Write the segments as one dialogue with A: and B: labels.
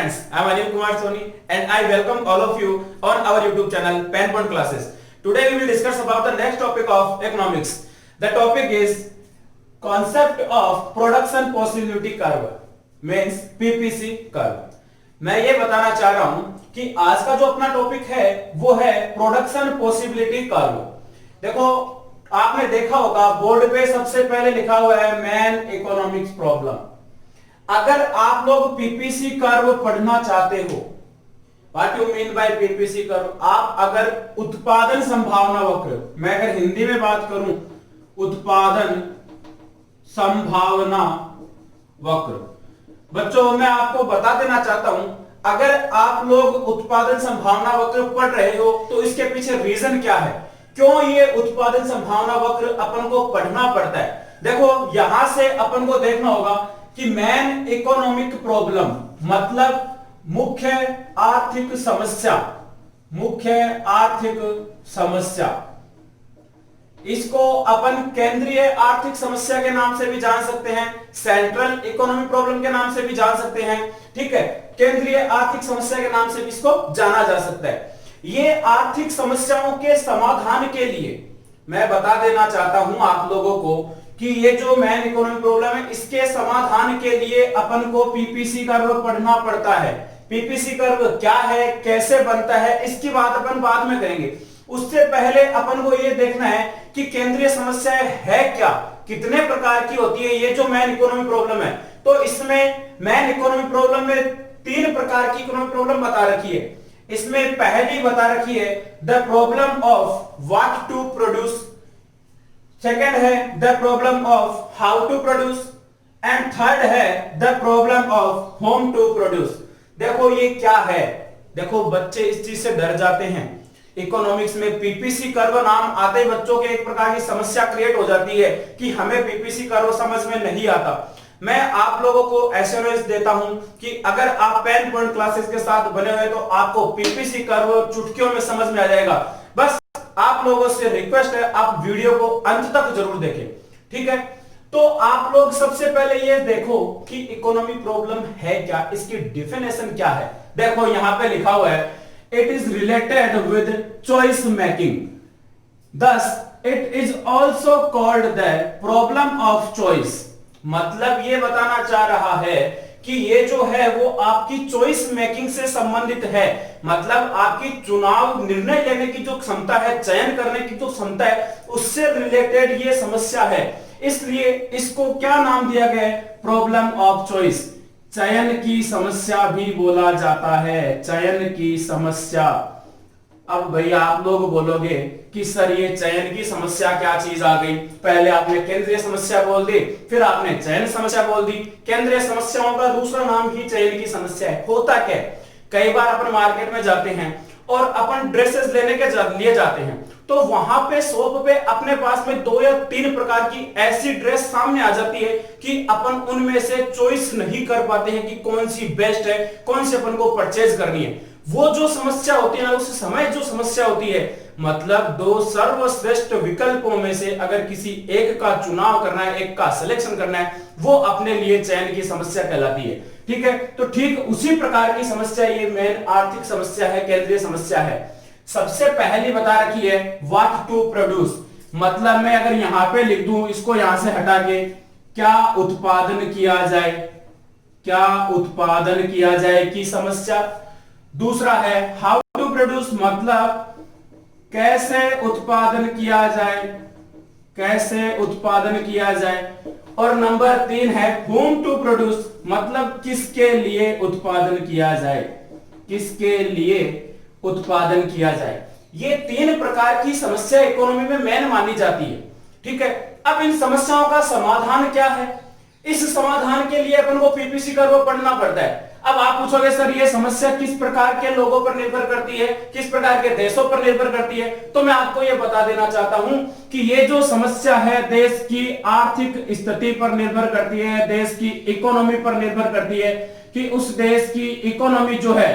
A: friends, I am Anil Kumar Soni and I welcome all of you on our YouTube channel Pen Point Classes. Today we will discuss about the next topic of economics. The topic is concept of production possibility curve means PPC curve. मैं ये बताना चाह रहा हूं कि आज का जो अपना टॉपिक है वो है प्रोडक्शन पॉसिबिलिटी कर्व। देखो आपने देखा होगा बोर्ड पे सबसे पहले लिखा हुआ है मैन इकोनॉमिक्स प्रॉब्लम। अगर आप लोग पीपीसी कर्व पढ़ना चाहते हो, what you mean by PPC curve, आप अगर उत्पादन संभावना वक्र, मैं अगर हिंदी में बात करूं उत्पादन संभावना वक्र, बच्चों मैं आपको बता देना चाहता हूं अगर आप लोग उत्पादन संभावना वक्र पढ़ रहे हो तो इसके पीछे रीजन क्या है, क्यों ये उत्पादन संभावना वक्र अपन को पढ़ना पड़ता है। देखो यहां से अपन को देखना होगा कि मैन इकोनॉमिक प्रॉब्लम मतलब मुख्य आर्थिक समस्या, मुख्य आर्थिक समस्या, इसको अपन केंद्रीय आर्थिक समस्या के नाम से भी जान सकते हैं, सेंट्रल इकोनॉमिक प्रॉब्लम के नाम से भी जान सकते हैं। ठीक है, केंद्रीय आर्थिक समस्या के नाम से भी इसको जाना जा सकता है। ये आर्थिक समस्याओं के समाधान के लिए मैं बता देना चाहता हूं आप लोगों को कि ये जो मैन इकोनॉमिक प्रॉब्लम है इसके समाधान के लिए अपन को पीपीसी कर्व पढ़ना पड़ता है। पीपीसी कर्व क्या है, कैसे बनता है, इसकी बात अपन बाद में करेंगे। उससे पहले अपन को ये देखना है कि केंद्रीय समस्याएं है क्या, कितने प्रकार की होती है ये जो मैन इकोनॉमिक प्रॉब्लम है। तो इसमें मैन इकोनॉमिक प्रॉब्लम में 3 प्रकार की इकोनॉमिक प्रॉब्लम बता रखी है। इसमें पहली बता रखी है the problem of what to produce, second है the problem of how to produce and third है the problem of whom to produce. देखो ये क्या है, देखो बच्चे इस चीज से डर जाते हैं। इकोनॉमिक्स में पीपीसी कर्व नाम आते ही बच्चों के एक प्रकार की समस्या क्रिएट हो जाती है कि हमें पीपीसी कर्व समझ में नहीं आता। मैं आप लोगों को एश्योरेंस देता हूं कि अगर आप पेन पॉइंट क्लासेस के साथ बने हुए तो आपको पीपीसी कर्व चुटकियों में समझ में आ जाएगा। बस आप लोगों से रिक्वेस्ट है आप वीडियो को अंत तक जरूर देखें। ठीक है, तो आप लोग सबसे पहले ये देखो कि इकोनॉमिक प्रॉब्लम है क्या, इसकी डेफिनेशन क्या है। देखो यहां पे लिखा हुआ है it is related with choice making, thus it is also called the problem of choice। मतलब ये बताना चाह रहा है कि ये जो है वो आपकी चॉइस मेकिंग से संबंधित है, मतलब आपकी चुनाव निर्णय लेने की जो क्षमता है, चयन करने की जो क्षमता है, उससे रिलेटेड ये समस्या है। इसलिए इसको क्या नाम दिया गया है, प्रॉब्लम ऑफ चॉइस। चयन की समस्या भी बोला जाता है, चयन की समस्या। अब भैया आप लोग बोलोगे कि सर ये चयन की समस्या क्या चीज आ गई, पहले आपने केंद्रीय समस्या बोल दी, फिर आपने चयन समस्या बोल दी। केंद्रीय समस्याओं का दूसरा नाम ही चयन की समस्या है। होता क्या, कई बार अपन मार्केट में जाते हैं और अपन ड्रेसेस लेने के लिए जाते हैं, तो वहां पे शॉप पे अपने पास में 2 या 3 प्रकार की ऐसी ड्रेस सामने आ जाती है कि अपन उनमें से चॉइस नहीं कर पाते हैं कि कौन सी बेस्ट है, कौन सी अपन को परचेज करनी है। वो जो समस्या होती है ना, उस समय जो समस्या होती है, मतलब 2 सर्वश्रेष्ठ विकल्पों में से अगर किसी एक का चुनाव करना है, एक का सिलेक्शन करना है, वो अपने लिए चयन की समस्या कहलाती है। ठीक है, तो ठीक उसी प्रकार की समस्या ये मेन आर्थिक समस्या है, केंद्रीय समस्या है। सबसे पहली बता रखी है व्हाट टू प्रोड्यूस, मतलब मैं अगर यहां पे लिख दूं, इसको यहां से हटा के क्या उत्पादन किया जाए, क्या उत्पादन किया जाए की समस्या। दूसरा है हाउ टू प्रोड्यूस, मतलब कैसे उत्पादन किया जाए, कैसे उत्पादन किया जाए। और नंबर 3 है होम टू प्रोड्यूस, मतलब किसके लिए उत्पादन किया जाए, किसके लिए उत्पादन किया जाए। ये 3 प्रकार की समस्या इकोनॉमी में मेन मानी जाती है। ठीक है, अब इन समस्याओं का समाधान क्या है, इस समाधान के लिए अपन को पीपीसी कर्व पढ़ना पड़ता है। अब आप पूछोगे सर ये समस्या किस प्रकार के लोगों पर निर्भर करती है, किस प्रकार के देशों पर निर्भर करती है, तो मैं आपको यह बता देना चाहता हूं कि ये जो समस्या है देश की आर्थिक स्थिति पर निर्भर करती है, देश की इकोनॉमी पर निर्भर करती है कि उस देश की इकोनॉमी जो है,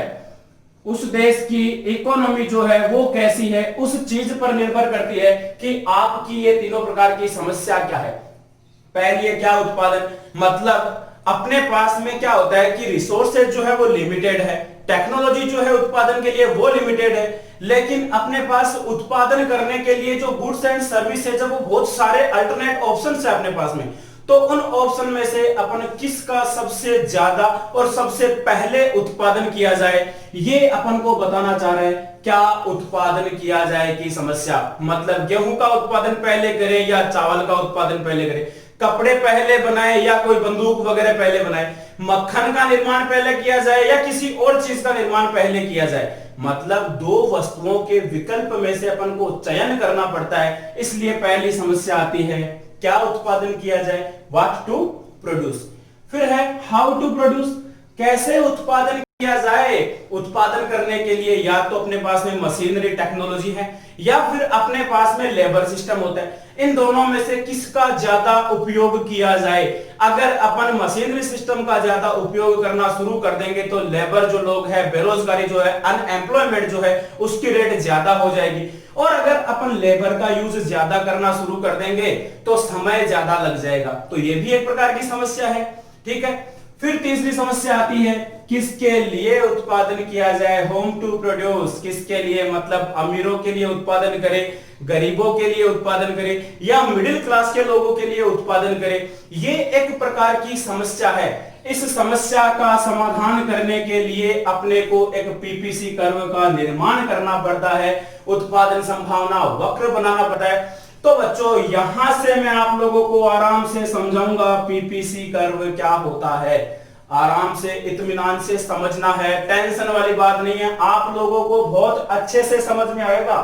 A: उस देश की इकोनॉमी जो है वो कैसी है, उस चीज पर निर्भर करती है कि आपकी ये तीनों प्रकार की समस्या क्या है। पहली है क्या उत्पादन, मतलब अपने पास में क्या होता है कि रिसोर्सेज जो है वो लिमिटेड है, टेक्नोलॉजी जो है उत्पादन के लिए वो लिमिटेड है, लेकिन अपने पास उत्पादन करने के लिए जो गुड्स एंड सर्विसेज है वो बहुत सारे अल्टरनेट ऑप्शंस है अपने पास में। तो उन ऑप्शन में से अपन किसका सबसे ज्यादा और सबसे पहले उत्पादन किया जाए, ये अपन को बताना चाह रहे हैं। क्या उत्पादन किया जाए की समस्या, मतलब गेहूं का उत्पादन पहले करें या चावल का उत्पादन पहले करें, कपड़े पहले बनाए या कोई बंदूक वगैरह पहले बनाए, मक्खन का निर्माण पहले किया जाए या किसी और चीज का निर्माण पहले किया जाए। मतलब दो वस्तुओं के विकल्प में से अपन को चयन करना पड़ता है। इसलिए पहली समस्या आती है क्या उत्पादन किया जाए, व्हाट टू प्रोड्यूस। फिर है हाउ टू प्रोड्यूस, कैसे उत्पादन किया जाए। उत्पादन करने के लिए या तो अपने पास में मशीनरी टेक्नोलॉजी है या फिर अपने पास में लेबर सिस्टम होता है। इन दोनों में से किसका ज्यादा उपयोग किया जाए। अगर अपन मशीनरी सिस्टम का ज्यादा उपयोग करना शुरू कर देंगे तो लेबर जो लोग है, बेरोजगारी जो है, अनएम्प्लॉयमेंट जो है, उसकी रेट ज्यादा हो जाएगी। और अगर अपन लेबर का यूज ज्यादा करना शुरू कर देंगे तो समय ज्यादा लग जाएगा। तो ये भी एक प्रकार की समस्या है। ठीक है, फिर तीसरी समस्या आती है किसके लिए उत्पादन किया जाए, होम टू प्रोड्यूस। किसके लिए, मतलब अमीरों के लिए उत्पादन करें, गरीबों के लिए उत्पादन करें या मिडिल क्लास के लोगों के लिए उत्पादन करें। ये एक प्रकार की समस्या है। इस समस्या का समाधान करने के लिए अपने को एक पीपीसी कर्व का निर्माण करना पड़ता है, उत्पादन संभावना वक्र बनाना पड़ता है। तो बच्चों यहां से मैं आप लोगों को आराम से समझाऊंगा पीपीसी कर्व क्या होता है। आराम से इत्मीनान से समझना है, टेंशन वाली बात नहीं है, आप लोगों को बहुत अच्छे से समझ में आएगा।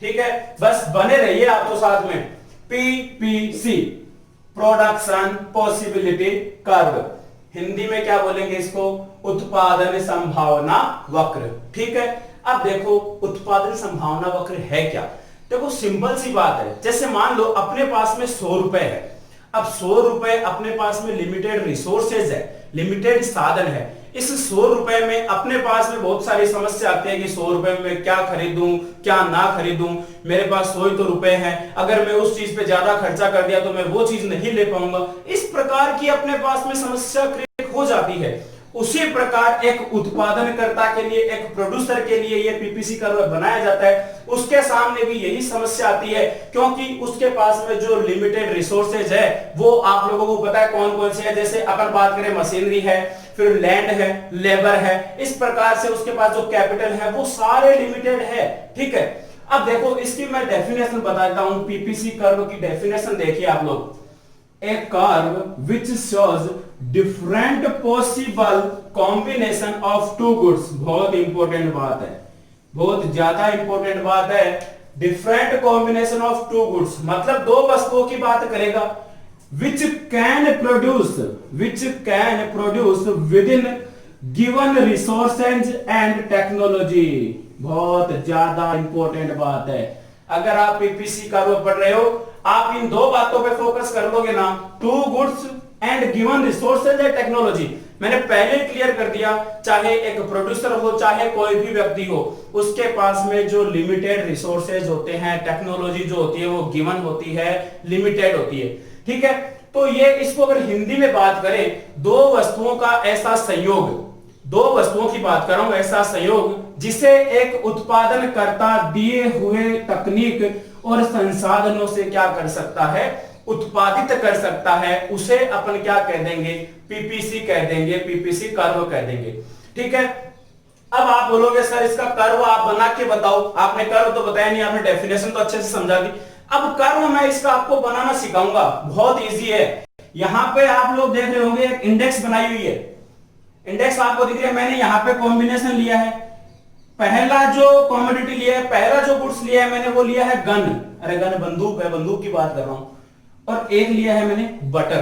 A: ठीक है, बस बने रहिए आप तो साथ में। PPC production possibility curve, Hindi में क्या बोलेंगे इसको, उत्पादन संभावना वक्र। ठीक है, अब देखो उत्पादन संभावना वक्र है क्या। देखो सिंपल सी बात है, जैसे मान लो अपने पास में 100 रुपए है। अब 100 रुपए अपने पास में लिमिटेड रिसोर्सेज है, लिमिटेड साधन है। इस 100 रुपए में अपने पास में बहुत सारी समस्या आती है कि 100 रुपए में क्या खरीदूं क्या ना खरीदूं, मेरे पास 100 ही तो रुपए हैं, अगर मैं उस चीज पे ज्यादा खर्चा कर दिया तो मैं वो चीज नहीं ले पाऊंगा। इस प्रकार की अपने पास में समस्या क्रिएट हो जाती है। उसी प्रकार एक उत्पादनकर्ता के लिए, एक प्रोड्यूसर के लिए ये पीपीसी कर्व बनाया जाता है। उसके सामने भी यही समस्या आती है क्योंकि उसके पास में जो लिमिटेड रिसोर्सेज है वो आप लोगों को पता है कौन कौन से है। जैसे अपन बात करें मशीनरी है, फिर लैंड है, लेबर है, इस प्रकार से उसके पास जो कैपिटल है वो सारे लिमिटेड है। ठीक है, अब देखो इसकी मैं डेफिनेशन बताता हूं। पीपीसी कर्व की डेफिनेशन देखिए आप लोग, a curve which shows different possible combination of two goods। बहुत इंपॉर्टेंट बात है, बहुत ज्यादा इंपॉर्टेंट बात है। Different combination of two goods मतलब दो वस्तुओं की बात करेगा। which can produce within given resources and technology। बहुत ज्यादा इंपॉर्टेंट बात है। अगर आप पीपीसी कर्व पढ़ रहे हो, आप इन दो बातों पे फोकस कर लोगे ना, two goods and given resources and technology. मैंने पहले क्लियर कर दिया, चाहे एक प्रोड्यूसर हो चाहे कोई भी व्यक्ति हो, उसके पास में जो लिमिटेड रिसोर्सेज होते हैं, टेक्नोलॉजी जो होती है वो गिवन होती है, लिमिटेड होती है। ठीक है, तो ये इसको अगर हिंदी में बात करें, दो वस्तुओं का ऐसा संयोग, दो वस्तुओं की बात कर रहा हूं, ऐसा संयोग जिसे एक उत्पादनकर्ता दिए हुए तकनीक और संसाधनों से क्या कर सकता है, उत्पादित कर सकता है, उसे अपन क्या कह देंगे, पीपीसी कह देंगे, पीपीसी कर्व कह देंगे। ठीक है, अब आप बोलोगे सर इसका कर्व आप बना के बताओ। आपने कर्व तो बताया नहीं, आपने डेफिनेशन तो अच्छे से समझा दी। अब कर्व मैं इसका आपको बनाना सिखाऊंगा, बहुत इजी है। यहां पे आप लोग देख रहे होंगे एक इंडेक्स बनाई हुई है, इंडेक्स आपको दिख रहा है। मैंने यहां पे कॉम्बिनेशन लिया है, पहला जो कॉमोडिटी लिया है, पहला जो गुड्स लिया है मैंने वो लिया है गन। अरे गन बंदूक है, बंदूक की बात कर रहा हूं। और एक लिया है मैंने बटर,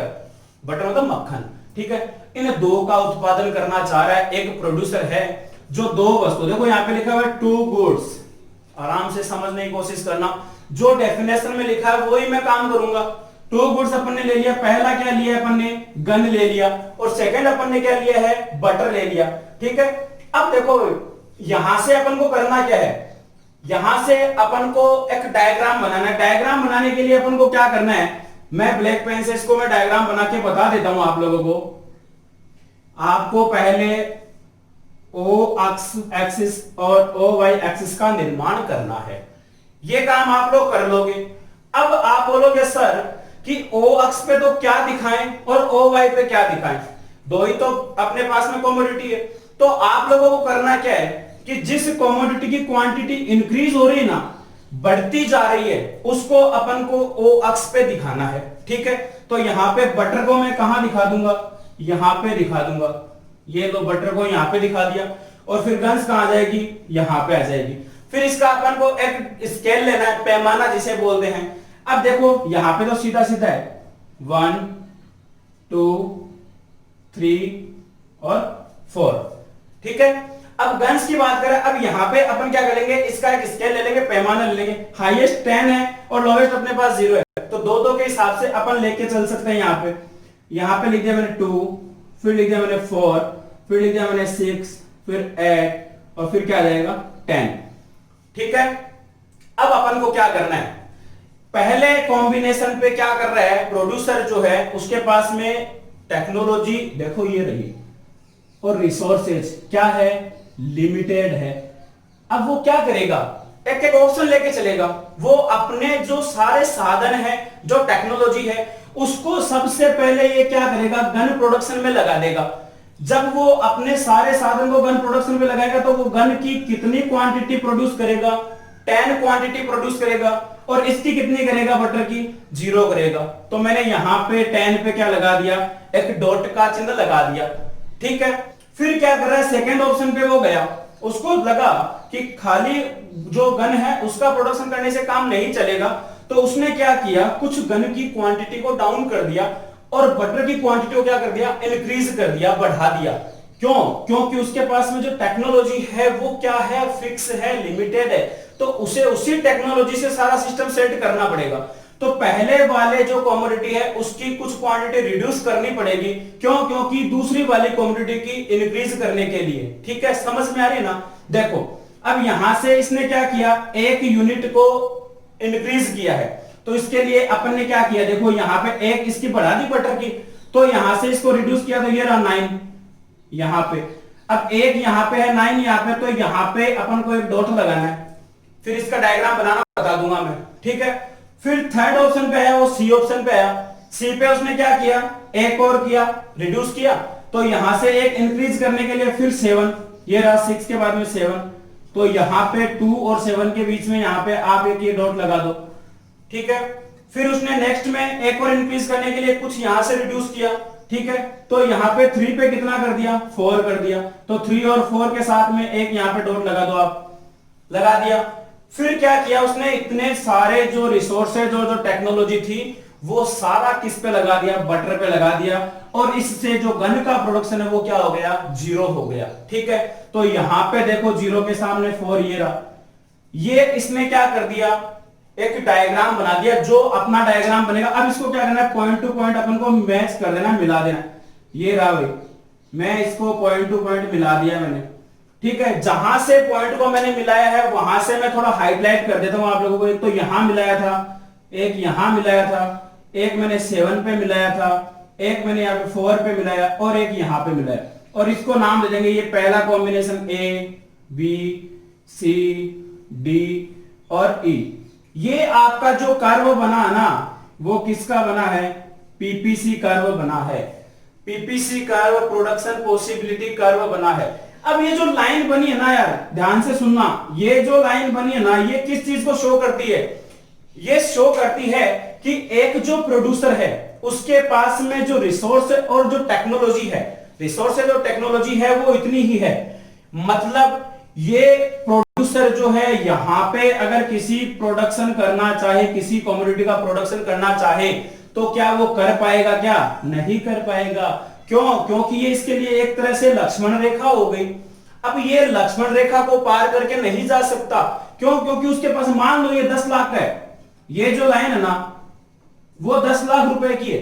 A: बटर मतलब मक्खन। ठीक है, इन दो का उत्पादन करना चाह रहा है एक प्रोड्यूसर है जो दो वस्तु, देखो यहां पे लिखा हुआ है टू गुड्स, आराम से समझने की कोशिश करना। जो डेफिनेशन में लिखा है वही मैं काम करूंगा। टू गुड्स अपन ने ले लिया, पहला क्या लिया है अपन ने, गन ले लिया, और सेकंड अपन ने क्या लिया है, बटर ले लिया। ठीक है, अब देखो यहां से अपन को करना क्या है, यहां से अपन को एक डायग्राम बनाना है। डायग्राम बनाने के लिए अपन को क्या करना है, मैं ब्लैक पेन से इसको मैं डायग्राम बना के बता देता हूं आप लोगों को। आपको पहले ओ एक्सिस और ओ वाई एक्सिस का निर्माण करना है। ये काम आप लोग कर लोगे। अब आप बोलोगे सर कि ओ अक्ष पे तो क्या दिखाएं और ओ वाई पे क्या दिखाएं, दो ही तो अपने पास में कमोडिटी है। तो आप लोगों को करना क्या है कि जिस कमोडिटी की क्वांटिटी इंक्रीज हो रही है ना, बढ़ती जा रही है, उसको अपन को ओ अक्ष पे दिखाना है। ठीक है, तो यहां पे बटर को मैं कहां दिखा दूंगा, यहां पे दिखा दूंगा। ये लो बटर को यहां पे दिखा दिया, और फिर गन्स कहां आ जाएगी, यहां पे आ जाएगी। फिर इसका अपन को एक स्केल लेना है, पैमाना जिसे बोलते हैं। अब देखो यहां पे तो सीधा सीधा है 1 2 3 और 4। ठीक है, अब गन्स की बात करें, अब यहां पे अपन क्या करेंगे, इसका एक स्केल ले लेंगे, पैमाना ले लेंगे। हाईएस्ट 10 है और लोवेस्ट अपने पास 0 है, तो दो दो के हिसाब से अपन लेके चल सकते हैं। यहां पे लिख दिया मैंने 2, फिर लिख दिया मैंने 4, फिर लिख दिया मैंने 6, फिर 8 और फिर क्या आ जाएगा 10। ठीक है, अब अपन को क्या करना है, पहले कॉम्बिनेशन पे क्या कर रहा है प्रोड्यूसर जो है, उसके पास में टेक्नोलॉजी देखो ये रही, और रिसोर्सेज क्या है, लिमिटेड है। अब वो क्या करेगा, एक एक ऑप्शन लेके चलेगा। वो अपने जो सारे साधन है, जो टेक्नोलॉजी है, उसको सबसे पहले ये क्या करेगा, गन प्रोडक्शन में लगा देगा। जब वो अपने सारे साधन को गन प्रोडक्शन में लगाएगा तो वो गन की कितनी क्वांटिटी प्रोड्यूस करेगा, 10 क्वांटिटी प्रोड्यूस करेगा, और इसकी कितनी करेगा, बटर की 0 करेगा। तो मैंने यहां पे 10 पे क्या लगा दिया, एक डॉट का चिन्ह लगा दिया। ठीक है, फिर क्या कर रहा है, सेकेंड ऑप्शन पे वो गया, उसको लगा कि खाली जो गन है उसका प्रोडक्शन करने से काम नहीं चलेगा, तो उसने क्या किया, कुछ गन की क्वांटिटी को डाउन कर दिया और बटर की क्वांटिटी को क्या कर दिया, इंक्रीज कर दिया, बढ़ा दिया। क्यों, क्योंकि उसके पास में जो टेक्नोलॉजी है वो क्या है, फिक्स है, लिमिटेड है, तो उसे उसी टेक्नोलॉजी से सारा सिस्टम सेट करना पड़ेगा। तो पहले वाले जो कमोडिटी है उसकी कुछ क्वांटिटी रिड्यूस करनी पड़ेगी। क्यों, क्योंकि दूसरी वाली कमोडिटी की इंक्रीज करने के लिए। ठीक है, समझ में आ रही ना। देखो अब यहां से इसने क्या किया, एक यूनिट को इंक्रीज किया है, तो इसके लिए अपन ने क्या किया, देखो यहां पे एक इसकी बढ़ा दी बटर की, तो यहां से इसको रिड्यूस किया, तो ये रहा 9 यहां पे। अब एक यहां पे है 9 यहां पे, तो यहां पे अपन को एक डॉट लगाना है, फिर इसका डायग्राम बनाना बता दूंगा मैं। ठीक है, फिर थर्ड ऑप्शन पे आया, वो सी ऑप्शन पे आया। सी पे उसने क्या किया, एक और किया, रिड्यूस किया, तो यहां से एक इंक्रीज करने के लिए फिर 7, ये रहा 6 के बाद में 7, तो यहां पे 2 और 7 के बीच में यहां पे आप एक ये डॉट लगा दो। ठीक है, फिर उसने नेक्स्ट में एक और इंक्रीज करने के लिए कुछ यहां से रिड्यूस किया। ठीक है, तो यहां पे 3 पे कितना कर दिया, 4 कर दिया, तो 3 और 4 के साथ में एक यहां पे डॉट लगा दो, आप लगा दिया। फिर क्या किया उसने, इतने सारे जो रिसोर्सेज और जो टेक्नोलॉजी थी वो सारा किस पे लगा दिया, बटर पे लगा दिया, और इससे जो गन का प्रोडक्शन है वो क्या हो गया, 0 हो गया। ठीक है, तो यहां पे देखो 0 के सामने 4 ये रहा। ये इसने क्या कर दिया, एक डायग्राम बना दिया, जो अपना डायग्राम बनेगा। अब इसको क्या करना है, पॉइंट टू पॉइंट अपन को मैच कर देना, मिला देना। ये रहा भाई, मैं इसको पॉइंट टू पॉइंट मिला दिया मैंने। ठीक है, जहां से पॉइंट को मैंने मिलाया है वहां से मैं थोड़ा हाईलाइट कर देता हूं आप लोगों को। एक तो यहां मिलाया था, एक यहां मिलाया था, एक मैंने 7 पे मिलाया था, एक मैंने यहाँ पे 4 पे मिलाया, और एक यहां पे मिलाया, और इसको नाम दे देंगे, ये पहला combination A B C D और E। ये आपका जो कर्व बना ना, वो किसका बना है, पीपीसी कर्व बना है। PPC curve, production possibility curve बना है। अब ये जो लाइन बनी है ना यार, ध्यान से सुनना, ये जो लाइन बनी है ना, ये किस चीज को शो करती है, ये शो करती है कि एक जो प्रोड्यूसर है उसके पास में जो रिसोर्स और जो टेक्नोलॉजी है, रिसोर्स और टेक्नोलॉजी है वो इतनी ही है। मतलब ये प्रोड्यूसर जो है यहां पे अगर किसी प्रोडक्शन करना चाहे, किसी कमोडिटी का प्रोडक्शन करना चाहे, तो क्या वो कर पाएगा, क्या नहीं कर पाएगा। क्यों, क्योंकि ये इसके लिए एक तरह से लक्ष्मण रेखा हो गई। अब ये लक्ष्मण रेखा को पार करके नहीं जा सकता। क्यों, क्योंकि उसके पास मान लो ये 10 लाख का है, ये जो लाइन है ना वो 10 लाख रुपए की है।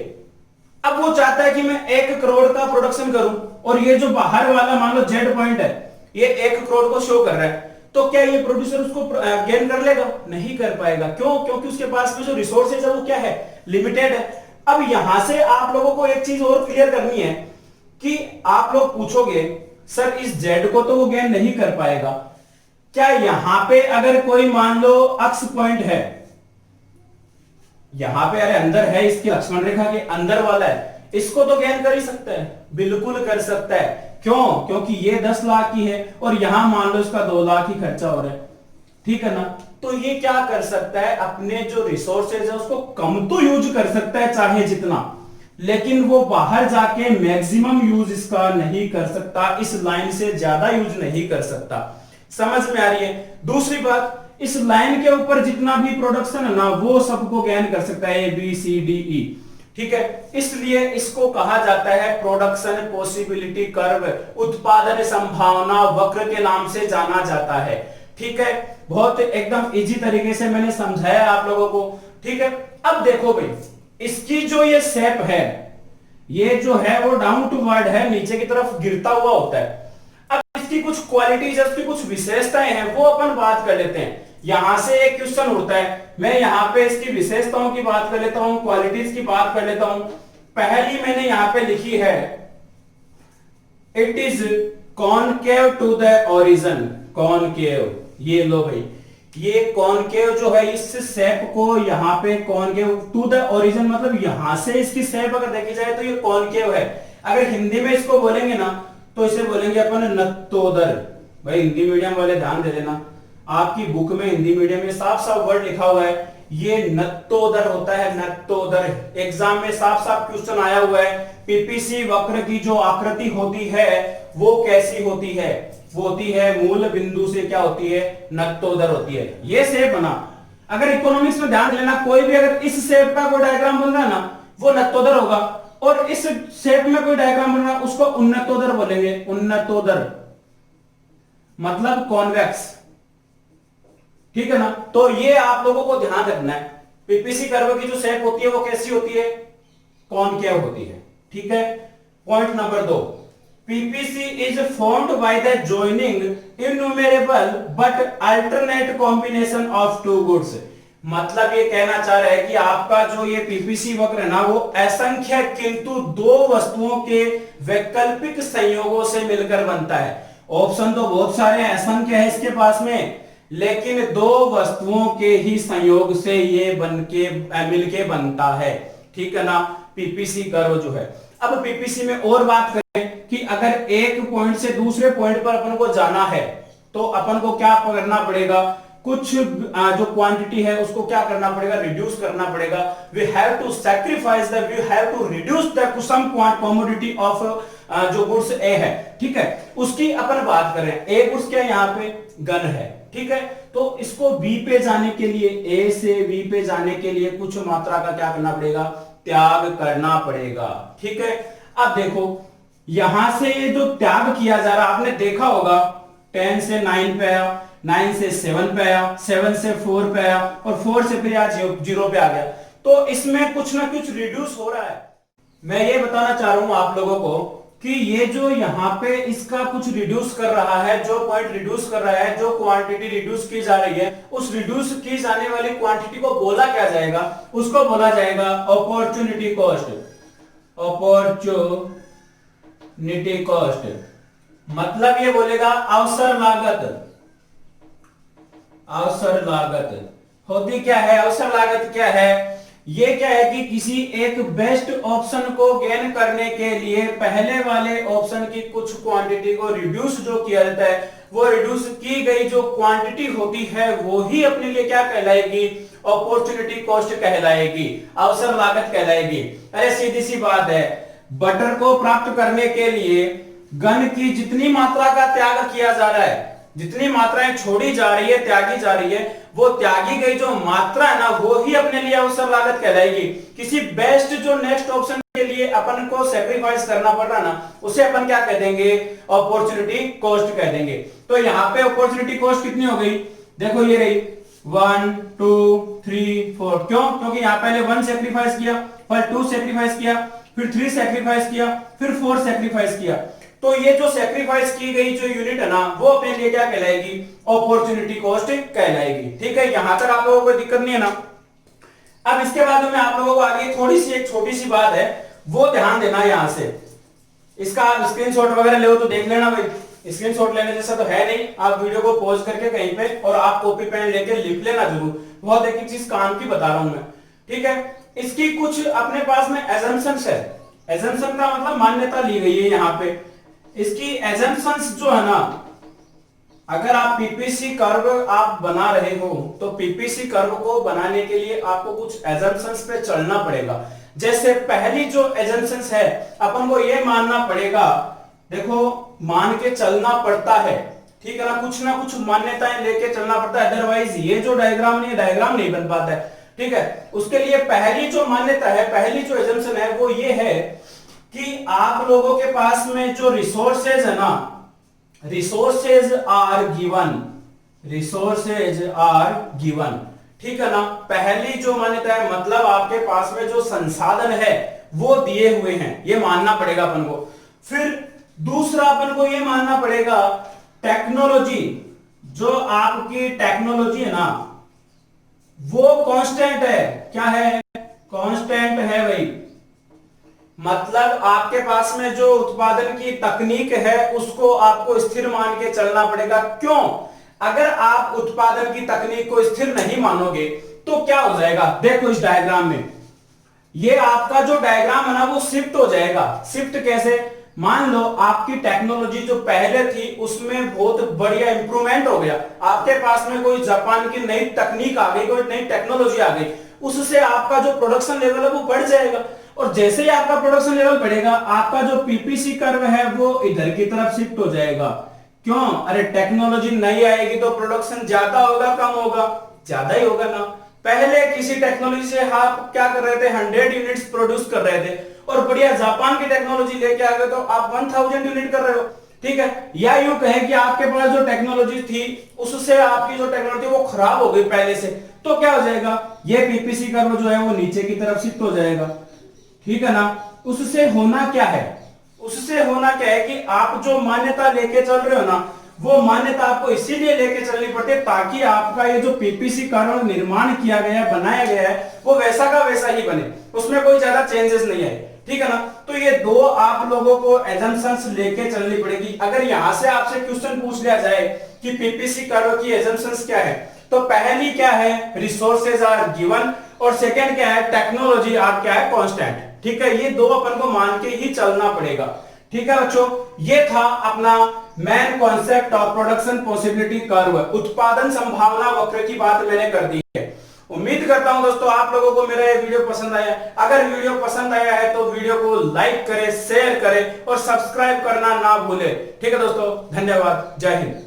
A: अब वो चाहता है कि मैं 1 करोड़ का प्रोडक्शन करूं, और ये जो बाहर वाला मान लो जेड पॉइंट है ये 1 करोड़ को शो कर रहा है, तो क्या ये प्रोड्यूसर उसको गेन कर लेगा, नहीं कर पाएगा। क्यों, क्योंकि उसके पास में जो रिसोर्सेज है वो क्या है, लिमिटेड है। अब यहां से आप लोगों को एक चीज और क्लियर करनी है कि आप लोग पूछोगे सर इस z को तो वो गेन नहीं कर पाएगा, क्या यहां पे अगर कोई मान लो अक्ष पॉइंट है, यहां पे अरे अंदर है, इसकी लक्ष्मण रेखा के अंदर वाला है, इसको तो गेन कर ही सकता है, बिल्कुल कर सकता है। क्यों? क्योंकि ये 10 लाख की है और यहां मान लो इसका 2 लाख ही खर्चा हो रहा है, ठीक है ना। तो ये क्या कर सकता है, अपने जो रिसोर्सेज है उसको कम तो यूज कर सकता है चाहे जितना, लेकिन वो बाहर जाके मैक्सिमम यूज इसका नहीं कर सकता, इस लाइन से ज्यादा यूज नहीं कर सकता। समझ में आ रही है? दूसरी बात, इस लाइन के ऊपर जितना भी प्रोडक्शन है ना वो सबको गेन कर सकता है, ABCDE, ठीक है। इसलिए इसको कहा जाता है प्रोडक्शन पॉसिबिलिटी कर्व, उत्पादन संभावना वक्र के नाम से जाना जाता है, ठीक है। बहुत एकदम इजी तरीके से मैंने समझाया आप लोगों को, ठीक है। अब देखो भाई, इसकी जो ये शेप है, ये जो है वो डाउन टू वर्ड है, नीचे की तरफ गिरता हुआ होता है। अब इसकी कुछ क्वालिटीज, इसकी कुछ विशेषताएं हैं, वो अपन बात कर लेते हैं। यहां से एक क्वेश्चन उठता है, मैं यहां पे इसकी विशेषताओं की बात कर लेता हूं, क्वालिटीज की बात कर लेता हूं। पहली मैंने यहां पे लिखी है, it is concave to the origin, concave, ये लो भाई, ये कॉनकेव जो है इस शेप को यहां पे कॉनकेव टू द ओरिजिन, मतलब यहां से इसकी शेप अगर देखी जाए तो ये कॉनकेव है। अगर हिंदी में इसको बोलेंगे ना तो इसे बोलेंगे अपन नत्तोदर। भाई हिंदी मीडियम वाले ध्यान दे देना, आपकी बुक में हिंदी मीडियम में साफ साफ वर्ड लिखा हुआ है, ये नत्तोदर होता है, नत्तोदर। एग्जाम में साफ साफ क्वेश्चन आया हुआ है, पीपीसी वक्र की जो आकृति होती है वो कैसी होती है, वो होती है मूल बिंदु से क्या होती है, नत्तोदर होती है। ये शेप बना, अगर इकोनॉमिक्स में ध्यान देना, कोई भी अगर इस शेप का कोई डायग्राम बन रहा है ना वो नत्तोदर होगा, और इस शेप में कोई डायग्राम बन रहा है उसको उन्नतोदर बोलेंगे, उन्नतोदर मतलब कॉन्वेक्स, ठीक है ना। तो ये आप लोगों को ध्यान रखना है, पीपीसी कर्व की जो शेप होती है वो कैसी होती है, कॉनकेव होती है, ठीक है। Point number 2, PPC is formed by the joining innumerable but alternate combination of two goods. मतलब ये कहना चाह रहा है कि आपका जो ये पीपीसी वक्र है ना वो असंख्य किंतु दो वस्तुओं के वैकल्पिक संयोगों से मिलकर बनता है। ऑप्शन तो बहुत सारे हैं, असंख्य है इसके पास में, लेकिन दो वस्तुओं के ही संयोग से ये बनके मिलके बनता है, ठीक है ना, पीपीसी कर्व जो है। अब पीपीसी में और बात करें कि अगर एक पॉइंट से दूसरे पॉइंट पर अपन को जाना है तो अपन को क्या करना पड़ेगा, कुछ जो क्वांटिटी है उसको क्या करना पड़ेगा, रिड्यूस करना पड़ेगा। We have to sacrifice the, we have to reduce the sum commodity of जो गुड्स ए है, ठीक है, उसकी अपन बात करें। ए गुड्स क्या यहाँ पे गन है, ठीक है, तो इसको बी पे जाने के लिए, ए से बी पे जाने के लिए कुछ मात्रा का क्या करना पड़ेगा, त्याग करना पड़ेगा, ठीक है। अब देखो यहां से ये जो त्याग किया जा रहा, आपने देखा होगा 10 से 9 पे आया, 9 से 7 पे आया, 7 से 4 पे आया, और 4 से फिर आज 0 पे आ गया, तो इसमें कुछ ना कुछ रिड्यूस हो रहा है। मैं ये बताना चाह रहा हूं आप लोगों को कि ये जो यहाँ पे इसका कुछ रिड्यूस कर रहा है, जो पॉइंट रिड्यूस कर रहा है, जो क्वांटिटी रिड्यूस की जा रही है, उस रिड्यूस की जाने वाली क्वांटिटी को बोला क्या जाएगा, उसको बोला जाएगा अपॉर्चुनिटी कॉस्ट, अपॉर्चुनिटी कॉस्ट। मतलब ये बोलेगा अवसर लागत। अवसर लागत होती क्या है, अवसर लागत क्या है, ये क्या है कि किसी एक बेस्ट ऑप्शन को गेन करने के लिए पहले वाले ऑप्शन की कुछ क्वांटिटी को रिड्यूस जो किया जाता है, वो रिड्यूस की गई जो क्वांटिटी होती है वो ही अपने लिए क्या कहलाएगी, अपॉर्चुनिटी कॉस्ट कहलाएगी, अवसर लागत कहलाएगी। अरे सीधी सी बात है, बटर को प्राप्त करने के लिए गन की जितनी मात्रा का त्याग किया जा रहा है, जितनी मात्राएं छोड़ी जा रही है, त्यागी जा रही है, वो त्यागी गई जो मात्रा है ना वो ही अपने लिए अवसर लागत कहलाएगी। किसी बेस्ट जो नेक्स्ट ऑप्शन के लिए अपन को सेक्रीफाइस करना पड़ रहा ना, उसे अपन क्या कह देंगे, अपॉर्चुनिटी कॉस्ट कह देंगे। तो यहाँ पे अपॉर्चुनिटी कॉस्ट कितनी हो गई, देखो ये रही 1 2 3 4। क्यों? क्योंकि यहाँ पहले 1 सेक्रीफाइस किया, फिर 2 सेक्रीफाइस किया, फिर 3 सेक्रीफाइस किया, फिर 4 सेक्रीफाइस किया। तो ये जो सेक्रीफाइस की गई जो यूनिट है ना वो अपने लिए क्या कहलाएगी, अपॉर्चुनिटी कॉस्ट कहलाएगी, ठीक है। यहां तक आप लोगों को दिक्कत नहीं है ना। अब इसके बाद में आप लोगों को आगे थोड़ी सी एक छोटी सी बात है वो ध्यान देना। यहां से इसका आप स्क्रीनशॉट वगैरह ले तो देख लेना भाई, स्क्रीनशॉट लेने जैसा तो है नहीं। आप वीडियो को पॉज करके कहीं पे और आप कॉपी पेन लेके लिख लेना जरूर, बहुत एक एक चीज काम की बता रहा हूं मैं, ठीक है। इसकी कुछ अपने पास में एजम्पशंस है, एजम्पशन का मतलब मान्यता ली गई है यहाँ पे। इसकी एजम्पशंस जो है ना, अगर आप पीपीसी कर्व आप बना रहे हो तो पीपीसी कर्व को बनाने के लिए आपको कुछ एजम्पशंस पे चलना पड़ेगा। जैसे पहली जो एजम्पशंस है, अपन को ये मानना पड़ेगा, देखो मान के चलना पड़ता है, ठीक है ना कुछ मान्यताएं लेके चलना पड़ता है, अदरवाइज ये जो डायग्राम नहीं बन पाता है, ठीक है। उसके लिए पहली जो मान्यता है, पहली जो एजम्पशन है वो ये है कि आप लोगों के पास में जो रिसोर्सेज है ना, रिसोर्सेज आर गिवन, ठीक है ना। पहली जो मान्यता है मतलब आपके पास में जो संसाधन है वो दिए हुए हैं, ये मानना पड़ेगा अपन को। फिर दूसरा अपन को ये मानना पड़ेगा टेक्नोलॉजी, जो आपकी टेक्नोलॉजी है ना वो कांस्टेंट है। क्या है? कांस्टेंट है भाई। मतलब आपके पास में जो उत्पादन की तकनीक है उसको आपको स्थिर मान के चलना पड़ेगा। क्यों? अगर आप उत्पादन की तकनीक को स्थिर नहीं मानोगे तो क्या हो जाएगा, देखो इस डायग्राम में, ये आपका जो डायग्राम है ना वो शिफ्ट हो जाएगा। शिफ्ट कैसे? मान लो आपकी टेक्नोलॉजी जो पहले थी उसमें बहुत बढ़िया इंप्रूवमेंट हो गया, आपके पास में कोई जापान की नई तकनीक आ गई, कोई नई टेक्नोलॉजी आ गई, उससे आपका जो प्रोडक्शन लेवल है वो बढ़ जाएगा। और जैसे ही आपका प्रोडक्शन लेवल बढ़ेगा आपका जो पीपीसी कर्व है वो इधर की तरफ शिफ्ट हो जाएगा। क्यों? अरे टेक्नोलॉजी नई आएगी तो प्रोडक्शन ज्यादा होगा कम होगा? ज्यादा ही होगा ना। पहले किसी टेक्नोलॉजी से आप क्या कर रहे थे, 100 यूनिट्स प्रोड्यूस कर रहे थे, और बढ़िया जापान की टेक्नोलॉजी लेके आ गए तो आप 1000 यूनिट कर रहे हो, ठीक है। या यूं कहें कि आपके पास जो टेक्नोलॉजी थी उससे आपकी जो टेक्नोलॉजी वो खराब हो गई पहले से, तो क्या हो जाएगा, ये पीपीसी कर्व जो है वो नीचे की तरफ शिफ्ट हो जाएगा, ठीक है ना। उससे होना क्या है, उससे होना क्या है कि आप जो मान्यता लेके चल रहे हो ना वो मान्यता आपको इसीलिए लेके चलनी पड़ती है ताकि आपका ये जो पीपीसी कर्व निर्माण किया गया है, बनाया गया है, वो वैसा का वैसा ही बने, उसमें कोई ज्यादा चेंजेस नहीं आए, ठीक है ना। तो ये दो आप लोगों को एजम्पशंस लेके चलनी पड़ेगी। अगर यहां से आपसे क्वेश्चन पूछ लिया जाए कि पीपीसी कर्व की एजम्पशंस क्या है, तो पहली क्या है, रिसोर्सेज आर गिवन, और सेकंड क्या है, टेक्नोलॉजी आर क्या है, कांस्टेंट, ठीक है। ये दो अपन को मान के ही चलना पड़ेगा, ठीक है बच्चों। ये था अपना main concept of production possibility curve, उत्पादन संभावना वक्र की बात मैंने कर दी है। उम्मीद करता हूं दोस्तों आप लोगों को मेरा ये वीडियो पसंद आया। अगर वीडियो पसंद आया है तो वीडियो को लाइक करें, शेयर करें और सब्सक्राइब करना ना भूलें, ठीक है दोस्तों। धन्यवाद, जय हिंद।